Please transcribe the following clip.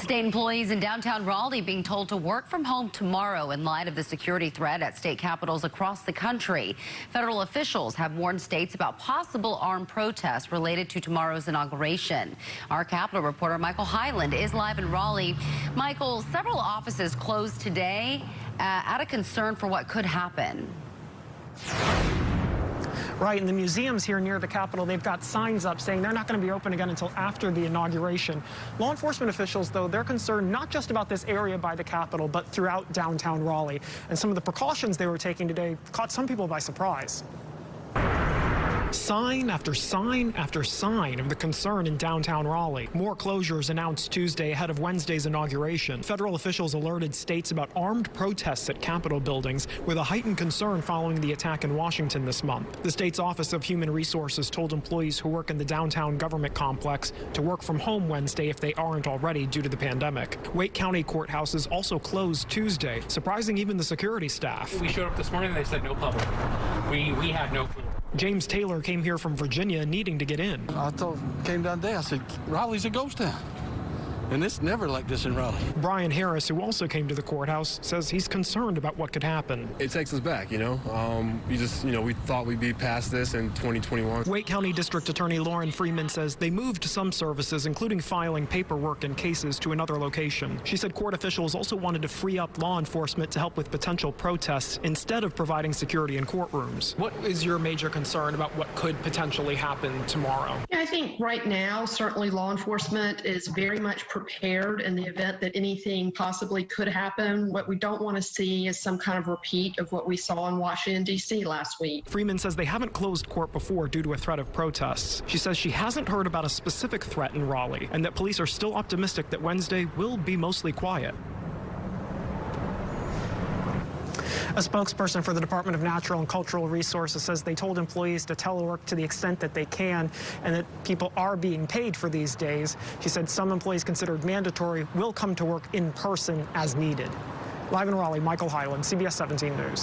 State employees in downtown Raleigh being told to work from home tomorrow in light of the security threat at state capitals across the country. Federal officials have warned states about possible armed protests related to tomorrow's inauguration. Our Capitol reporter Michael Hyland is live in Raleigh. Michael, several offices closed today out of concern for what could happen. Right, and the museums here near the Capitol, they've got signs up saying they're not going to be open again until after the inauguration. Law enforcement officials, though, they're concerned not just about this area by the Capitol, but throughout downtown Raleigh. And some of the precautions they were taking today caught some people by surprise. Sign after sign after sign of the concern in downtown Raleigh. More closures announced Tuesday ahead of Wednesday's inauguration. Federal officials alerted states about armed protests at Capitol buildings with a heightened concern following the attack in Washington this month. The state's Office of Human Resources told employees who work in the downtown government complex to work from home Wednesday if they aren't already due to the pandemic. Wake County courthouses also closed Tuesday, surprising even the security staff. We showed up this morning and they said no public. We had no clue. James Taylor came here from Virginia needing to get in. Came down there, I said, Raleigh's a ghost town. And it's never like this in Raleigh. Brian Harris, who also came to the courthouse, says he's concerned about what could happen. It takes us back, we thought we'd be past this in 2021. Wake County District Attorney Lauren Freeman says they moved some services, including filing paperwork and cases, to another location. She said court officials also wanted to free up law enforcement to help with potential protests instead of providing security in courtrooms. What is your major concern about what could potentially happen tomorrow? I think right now, certainly law enforcement is very much prepared in the event that anything possibly could happen. What we don't want to see is some kind of repeat of what we saw in Washington, D.C. last week. Freeman says they haven't closed court before due to a threat of protests. She says she hasn't heard about a specific threat in Raleigh and that police are still optimistic that Wednesday will be mostly quiet. A spokesperson for the Department of Natural and Cultural Resources says they told employees to telework to the extent that they can and that people are being paid for these days. She said some employees considered mandatory will come to work in person as needed. Live in Raleigh, Michael Hyland, CBS 17 News.